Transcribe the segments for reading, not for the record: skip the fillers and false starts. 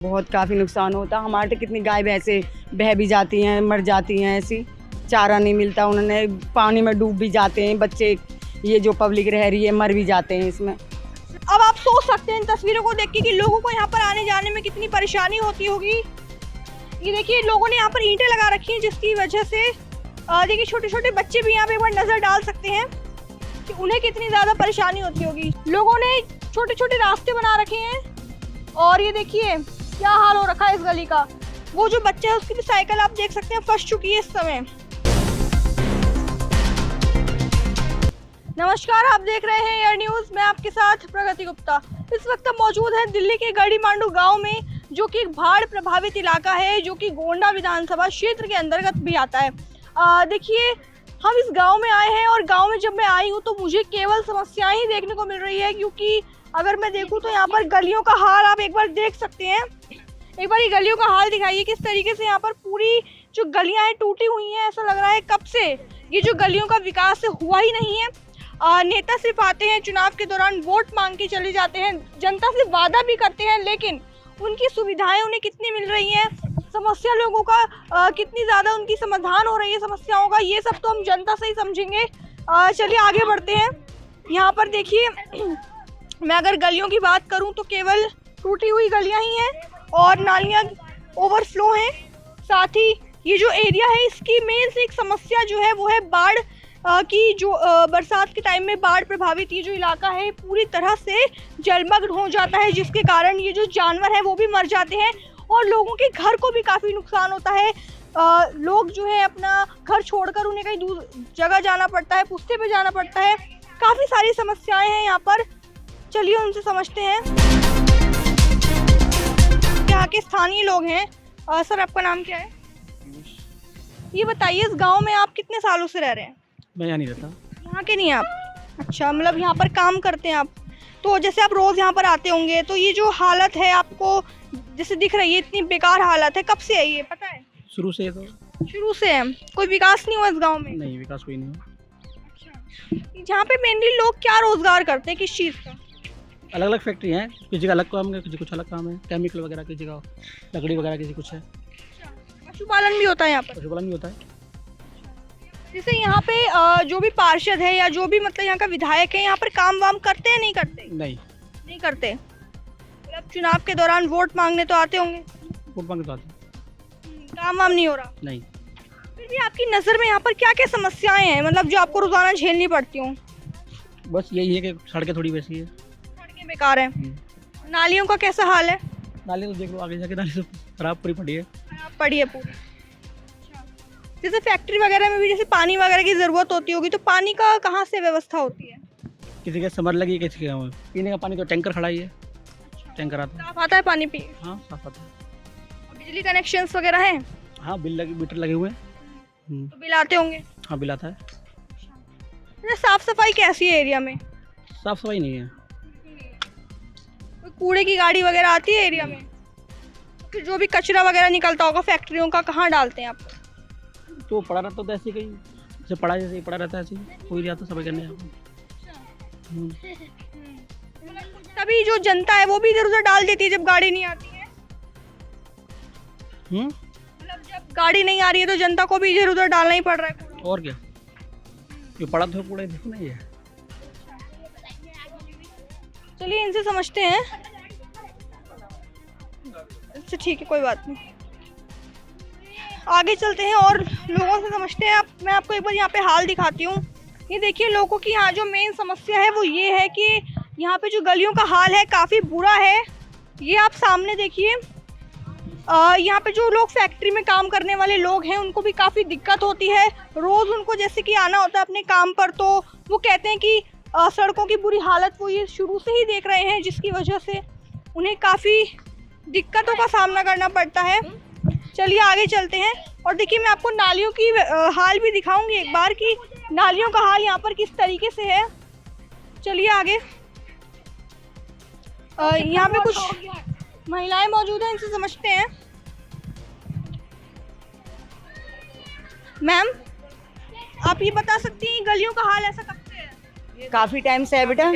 बहुत काफ़ी नुकसान होता है। हमारे तो कितनी गाय भैंसे बह भी जाती हैं, मर जाती हैं, ऐसी चारा नहीं मिलता, उन्होंने पानी में डूब भी जाते हैं बच्चे। ये जो पब्लिक रह रही है मर भी जाते हैं इसमें। अब आप सोच सकते हैं इन तस्वीरों को देख के कि लोगों को यहाँ पर आने जाने में कितनी परेशानी होती होगी। ये देखिए लोगों ने यहाँ पर ईंटें लगा रखी हैं जिसकी वजह से देखिए छोटे छोटे बच्चे भी यहाँ पे एक बार नजर डाल सकते हैं कि उन्हें कितनी ज्यादा परेशानी होती होगी। लोगों ने छोटे छोटे रास्ते बना रखे हैं और ये देखिए क्या हाल हो रखा है इस गली का। वो जो बच्चा है उसकी भी साइकिल आप देख सकते हैं फंस चुकी है इस समय। नमस्कार, आप देख रहे हैं एयर न्यूज, मैं आपके साथ प्रगति गुप्ता। इस वक्त हम मौजूद हैं दिल्ली के गढ़ी मांडू गांव में, जो कि एक बाढ़ प्रभावित इलाका है, जो कि गोंडा विधानसभा क्षेत्र के अंतर्गत भी आता है। देखिए हम इस गांव में आए हैं और गांव में जब मैं आई हूं तो मुझे केवल समस्याएं ही देखने को मिल रही है, क्योंकि अगर मैं देखूं तो यहाँ पर गलियों का हाल आप एक बार देख सकते हैं। एक बार ये गलियों का हाल दिखाइए किस तरीके से यहाँ पर पूरी जो गलियां हैं टूटी हुई हैं। ऐसा लग रहा है कब से ये जो गलियों का विकास हुआ ही नहीं है। नेता सिर्फ आते हैं चुनाव के दौरान, वोट मांग के चले जाते हैं, जनता से वादा भी करते हैं, लेकिन उनकी सुविधाएं उन्हें कितनी मिल रही हैं, समस्या लोगों का कितनी ज़्यादा उनकी समाधान हो रही है समस्याओं का, ये सब तो हम जनता से ही समझेंगे। चलिए आगे बढ़ते हैं। यहाँ पर देखिए मैं अगर गलियों की बात करूँ तो केवल टूटी हुई गलियाँ ही हैं और नालियाँ ओवरफ्लो हैं। साथ ही ये जो एरिया है इसकी मेन से एक समस्या जो है वो है बाढ़ की। जो बरसात के टाइम में बाढ़ प्रभावित ये जो इलाका है पूरी तरह से जलमग्न हो जाता है, जिसके कारण ये जो जानवर है वो भी मर जाते हैं और लोगों के घर को भी काफ़ी नुकसान होता है। लोग जो है अपना घर छोड़कर उन्हें कहीं दूर जगह जाना पड़ता है, पुश्ते पे जाना पड़ता है। काफ़ी सारी समस्याएं हैं यहाँ पर, चलिए उनसे समझते हैं। यहाँ के स्थानीय लोग हैं। सर आपका नाम क्या है? ये बताइए इस गांव में आप कितने सालों से रह रहे हैं? मैं यहाँ नहीं रहता। यहाँ के नहीं हैं आप? अच्छा, मतलब यहाँ पर काम करते हैं आप। तो जैसे आप रोज़ यहाँ पर आते होंगे तो ये जो हालत है आपको जैसे दिख रही है, इतनी बेकार हालत है, कब से है ये पता है? शुरू से तो शुरू से है। कोई विकास नहीं हुआ इस गांव में? नहीं, विकास कोई नहीं हुआ। अच्छा, यहाँ पे मेनली लोग क्या रोजगार करते हैं, किस चीज़ का? अलग अलग फैक्ट्री हैं, किसी का अलग काम है, किसी कुछ अलग काम है, केमिकल वगैरह किसी का, लकड़ी वगैरह किसी कुछ है। पशुपालन भी होता है यहाँ पर? पशुपालन भी होता है। जैसे यहाँ पे जो भी पार्षद है या जो भी मतलब यहाँ का विधायक है यहाँ पर काम वाम करते हैं नहीं करते? नहीं करते। मतलब चुनाव के दौरान वोट मांगने तो आते होंगे? वोट मांगने तो आते हैं। काम वाम नहीं हो रहा? नहीं। फिर भी आपकी नज़र में यहाँ पर क्या क्या समस्याएं हैं, मतलब जो आपको रोजाना झेलनी पड़ती हों? बस यही है कि सड़कें थोड़ी वैसी है। सड़कें बेकार हैं। नालियों का कैसा हाल है? नाली तो देख लो, आगे जाके नाली सब खराब पूरी पड़ी है। खराब पड़ी है पूरी। जैसे फैक्ट्री वगैरह में भी जैसे पानी वगैरह की ज़रूरत होती होगी, तो पानी का कहाँ से व्यवस्था होती है? किसी के समर लगी, किसी के पीने का पानी तो टैंकर खड़ा ही है। टैंकर आता है। साफ आता है पानी पी? हाँ साफ आता है। बिजली कनेक्शंस वगैरह हैं? हाँ मीटर लगे हुए हैं। तो बिल आते होंगे? हाँ बिल आता है। जैसे साफ सफाई कैसी है एरिया में? साफ सफाई नहीं है। कोई कूड़े की गाड़ी वगैरह आती है एरिया में? फिर जो भी कचरा वगैरह निकलता होगा फैक्ट्रियों का कहाँ डालते हैं आप? तो पड़ा रहता तो ऐसे कहीं जैसे पड़ा, जैसे ही पड़ा रहता है ऐसे कोई नहीं आता सफाई करने। तभी जो जनता है वो भी इधर उधर डाल देती है जब गाड़ी नहीं आती है। मतलब जब गाड़ी नहीं आ रही है तो जनता को भी इधर उधर डालना ही पड़ रहा है। और क्या, ये पड़ा तो कूड़ा देखो नहीं है। चलिए इनसे समझते हैं। अच्छा ठीक है, कोई बात नहीं, आगे चलते हैं और लोगों से समझते हैं। मैं आपको एक बार यहाँ पे हाल दिखाती हूँ। ये देखिए लोगों की यहाँ जो मेन समस्या है वो ये है कि यहाँ पे जो गलियों का हाल है काफ़ी बुरा है। ये आप सामने देखिए, यहाँ पे जो लोग फैक्ट्री में काम करने वाले लोग हैं उनको भी काफ़ी दिक्कत होती है। रोज़ उनको जैसे कि आना होता है अपने काम पर, तो वो कहते हैं कि सड़कों की बुरी हालत वो ये शुरू से ही देख रहे हैं, जिसकी वजह से उन्हें काफ़ी दिक्कतों का सामना करना पड़ता है। चलिए आगे चलते हैं और देखिए मैं आपको नालियों की हाल भी दिखाऊंगी एक बार कि नालियों का हाल यहाँ पर किस तरीके से है। चलिए आगे। यहाँ पे कुछ महिलाएं मौजूद हैं, इनसे समझते हैं। मैम आप ये बता सकती हैं गलियों का हाल ऐसा कब से है? काफ़ी टाइम से है बेटा।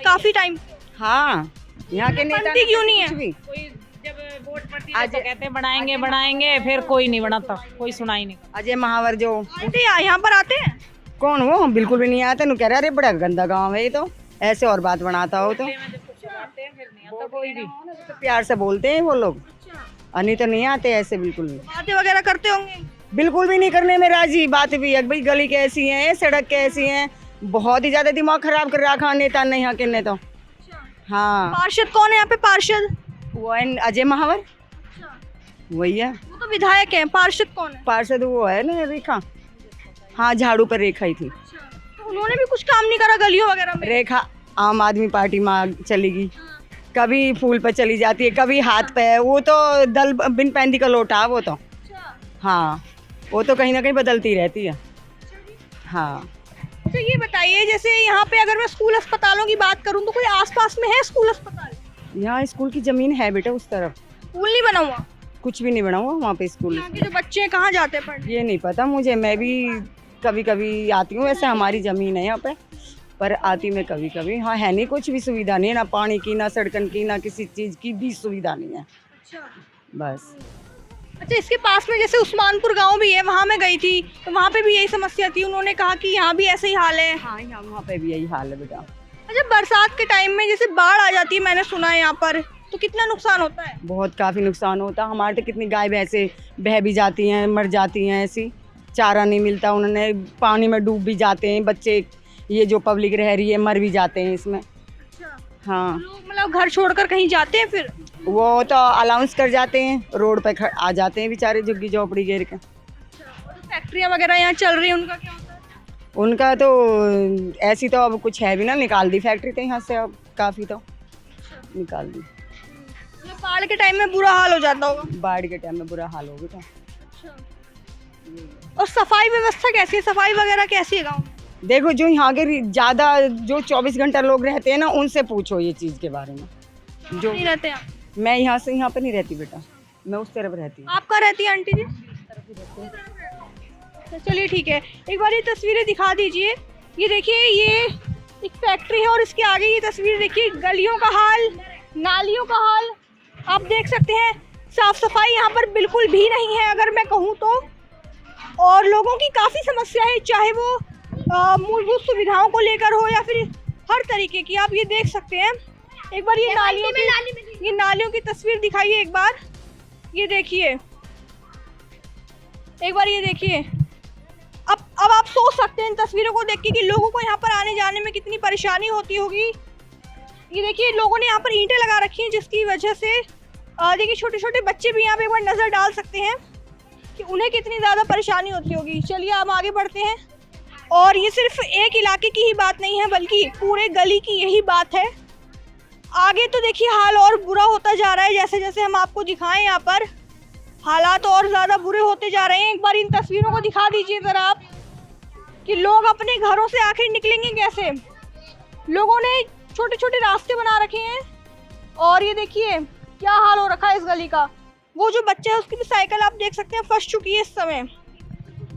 काफी टाइम। हाँ, यहाँ के नेता बनती क्यों नहीं है? कुछ भी कोई जब आज कहते हैं बनाएंगे बनाएंगे, फिर कोई नहीं बनाता, कोई सुनाई नहीं। अजय महावर जो आंटी यहाँ पर आते हैं? कौन वो, हम बिल्कुल भी नहीं आते। नु कह रहा अरे बड़ा गंदा गांव है ये तो, ऐसे और बात बनाता हो तो कोई भी तो प्यार से बोलते हैं वो लोग, नहीं तो नहीं आते ऐसे बिल्कुल भी। बातें वगैरह करते होंगे? बिल्कुल भी नहीं करने में राजी। बात भी है भाई, गली कैसी है, सड़क कैसी है, बहुत ही ज्यादा दिमाग खराब कर रखा नेता ने यहाँ के ने तो। हाँ, पार्षद कौन है यहाँ पे? पार्षद वो है अजय महावर, वही है। वो तो विधायक है, पार्षद कौन है? पार्षद वो है ना रेखा, हाँ झाड़ू पर रेखा ही थी। तो उन्होंने भी कुछ काम नहीं करा गलियों वगैरह में? रेखा आम आदमी पार्टी में चलेगी, कभी फूल पे चली जाती है, कभी हाथ पे। वो तो दल बिन पैंदी का लोटा वो तो। हाँ, वो तो कहीं ना कहीं बदलती रहती है। हाँ, तो ये बताइए, जैसे यहाँ पे अगर मैं स्कूल अस्पतालों की बात करूँ तो कोई आसपास में है स्कूल अस्पताल? यहाँ स्कूल की जमीन है बेटा उस तरफ, स्कूल नहीं बना हुआ? कुछ भी नहीं बना हुआ वहाँ पे स्कूल। यहाँ के जो बच्चे हैं कहाँ जाते हैं पढ़ने? ये नहीं पता मुझे, मैं भी कभी कभी आती हूँ, वैसे हमारी ज़मीन है यहाँ पे, पर आती मैं कभी कभी। हाँ, है नहीं, कुछ भी सुविधा नहीं है, ना पानी की, ना सड़कन की, ना किसी चीज़ की भी सुविधा नहीं है बस। अच्छा, इसके पास में जैसे उस्मानपुर गांव भी है, वहाँ मैं गई थी तो वहाँ पे भी यही समस्या थी, उन्होंने कहा कि यहाँ भी ऐसे ही हाल है। हाँ, यहाँ वहाँ पे भी यही हाल है बेटा। अच्छा, बरसात के टाइम में जैसे बाढ़ आ जाती है, मैंने सुना है यहाँ पर, तो कितना नुकसान होता है? बहुत काफ़ी नुकसान होता है। हमारे तो कितनी गाय भैंसे बह भी जाती हैं, मर जाती हैं, ऐसी चारा नहीं मिलता, उन्होंने पानी में डूब भी जाते हैं बच्चे। ये जो पब्लिक रह रही है मर भी जाते हैं इसमें। अच्छा, हाँ, लोग मतलब घर छोड़कर कहीं जाते हैं फिर? वो तो अलाउंस कर जाते हैं, रोड पे आ जाते हैं बेचारे झुग्गी झोपड़ी घेर के। फैक्ट्रियाँ वगैरह यहाँ चल रही है, उनका क्या होता है? उनका तो ऐसी तो अब कुछ है भी ना, निकाल दी फैक्ट्री तो यहाँ से, अब काफ़ी तो निकाल दी। मतलब बाढ़ के टाइम में बुरा हाल हो जाता होगा? बाढ़ के टाइम में बुरा हाल हो गया। और सफाई व्यवस्था कैसी है, सफाई वगैरह कैसी है गाँव? देखो, जो यहाँ के ज़्यादा जो 24 घंटा लोग रहते हैं ना, उनसे पूछो ये चीज़ के बारे में। जो नहीं रहते हैं? मैं यहाँ से यहाँ पे नहीं रहती बेटा, मैं उस तरफ रहती हूँ। आप कहाँ रहती है आंटी जी? तो चलिए ठीक है, एक बार ये तस्वीरें दिखा दीजिए। ये देखिए, ये एक फैक्ट्री है और इसके आगे ये तस्वीर देखिए, गलियों का हाल, नालियों का हाल आप देख सकते हैं। साफ सफाई यहाँ पर बिल्कुल भी नहीं है अगर मैं कहूँ तो, और लोगों की काफ़ी समस्या है, चाहे वो मूलभूत सुविधाओं को लेकर हो या फिर हर तरीके की। आप ये देख सकते हैं। एक बार ये नालियों की तस्वीर दिखाइए एक बार। ये देखिए, एक बार ये देखिए। अब आप सोच सकते हैं इन तस्वीरों को देख के कि लोगों को यहाँ पर आने जाने में कितनी परेशानी होती होगी। ये देखिए, लोगों ने यहाँ पर ईंटें लगा रखी हैं, जिसकी वजह से देखिए छोटे छोटे बच्चे भी यहाँ पे एक बार नज़र डाल सकते हैं कि उन्हें कितनी ज़्यादा परेशानी होती होगी। चलिए हम आगे बढ़ते हैं। और ये सिर्फ एक इलाके की ही बात नहीं है, बल्कि पूरे गली की यही बात है। आगे तो देखिए हाल और बुरा होता जा रहा है, जैसे जैसे हम आपको दिखाएं यहाँ पर हालात और ज़्यादा बुरे होते जा रहे हैं। एक बार इन तस्वीरों को दिखा दीजिए ज़रा आप कि लोग अपने घरों से आखिर निकलेंगे कैसे। लोगों ने छोटे छोटे रास्ते बना रखे हैं और ये देखिए क्या हाल हो रखा है इस गली का। वो जो बच्चा है उसकी भी साइकिल आप देख सकते हैं फंस चुकी है इस समय।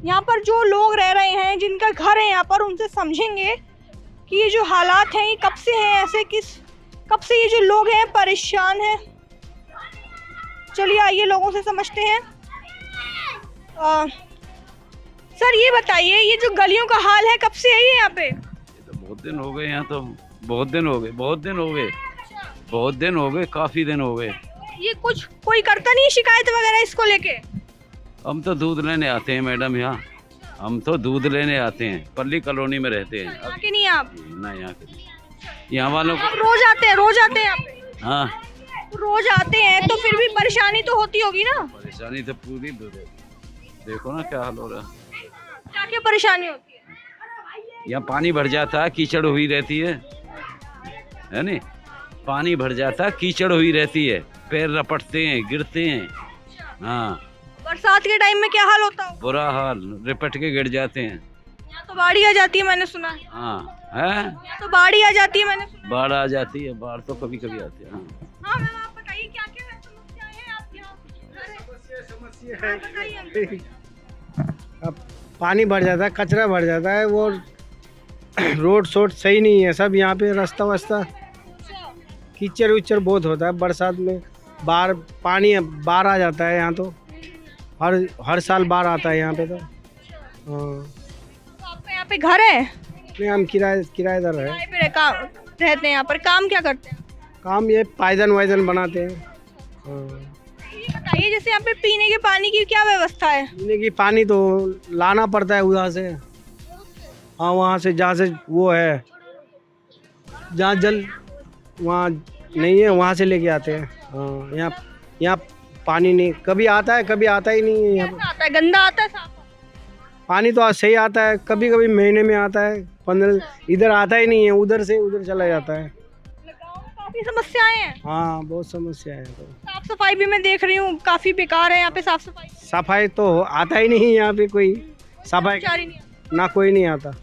यहाँ पर जो लोग रह रहे हैं, जिनका घर है यहाँ पर, उनसे समझेंगे कि ये जो हालात हैं ये कब से हैं ऐसे, कब से ये जो लोग हैं परेशान हैं। चलिए आइए लोगों से समझते हैं। सर ये बताइए, ये जो गलियों का हाल है कब से है ये यहाँ पे? तो बहुत दिन हो गए यहाँ, तो बहुत दिन हो गए, काफी दिन हो गए। ये कुछ कोई करता नहीं शिकायत वगैरह इसको लेके? हम तो दूध लेने आते हैं मैडम यहाँ, हम तो दूध लेने आते हैं, पल्ली कॉलोनी में रहते हैं। यहाँ के नहीं आप? ना यहाँ के, यहाँ वालों को रोज आते हैं यहाँ पे? हाँ, रोज आते हैं तो फिर भी परेशानी तो होती होगी ना? परेशानी तो पूरी देखो ना क्या हाल हो रहा है। क्या क्या परेशानी होती है? यहाँ पानी भर जाता है, कीचड़ हुई रहती है नहीं, पानी भर जाता, कीचड़ हुई रहती है, पैर रपटते हैं, गिरते हैं। हाँ, बरसात के टाइम में क्या हाल होता है? बुरा हाल, रिपट के गिर जाते हैं। यहाँ तो बाढ़ आ जाती है मैंने सुना है। हाँ है, यहाँ तो बाढ़ आ जाती है मैंने सुना। बाढ़ आ जाती है, बाढ़ तो कभी कभी आती है। हाँ, हाँ मैम आप बताइए क्या क्या समस्याएं हैं आपके यहाँ? अब पानी भर जाता है, कचरा भर जाता है, वो रोड शोड सही नहीं है सब यहाँ पे, रास्ता वास्ता कीचड़ उच्चड़ बहुत होता है बरसात में। बाढ़ पानी बाढ़ आ जाता है यहाँ तो हर साल बाढ़ आता है यहाँ पे तो। हाँ तो आपका यहाँ पे घर है? नहीं, हम किराएदार है। किराए पे रहते हैं यहाँ पर। काम क्या करते हैं? काम ये पायदन वायदन बनाते हैं। हाँ। ये बताइए, जैसे यहाँ पे पीने के पानी की क्या व्यवस्था है? पीने की पानी तो लाना पड़ता है उधर से। हाँ, वहाँ से जहाँ से वो है, जहाँ जल वहाँ नहीं है, वहाँ से लेके आते हैं। हाँ, यहाँ पानी नहीं, कभी आता है कभी आता ही नहीं है यहाँ पे। कैसा आता है? गंदा आता है, साफ आता पानी तो सही आता है, कभी कभी महीने में आता है, 15 इधर आता ही नहीं है, उधर से उधर चला जाता है। है? गाँव में काफी समस्याएं हैं। हाँ, बहुत समस्या है। तो साफ सफाई भी मैं देख रही हूँ काफी बेकार है यहाँ पे साफ सफाई। सफाई तो आता ही नहीं है यहाँ पे, कोई सफाई कर्मचारी नहीं आते। ना कोई नहीं आता।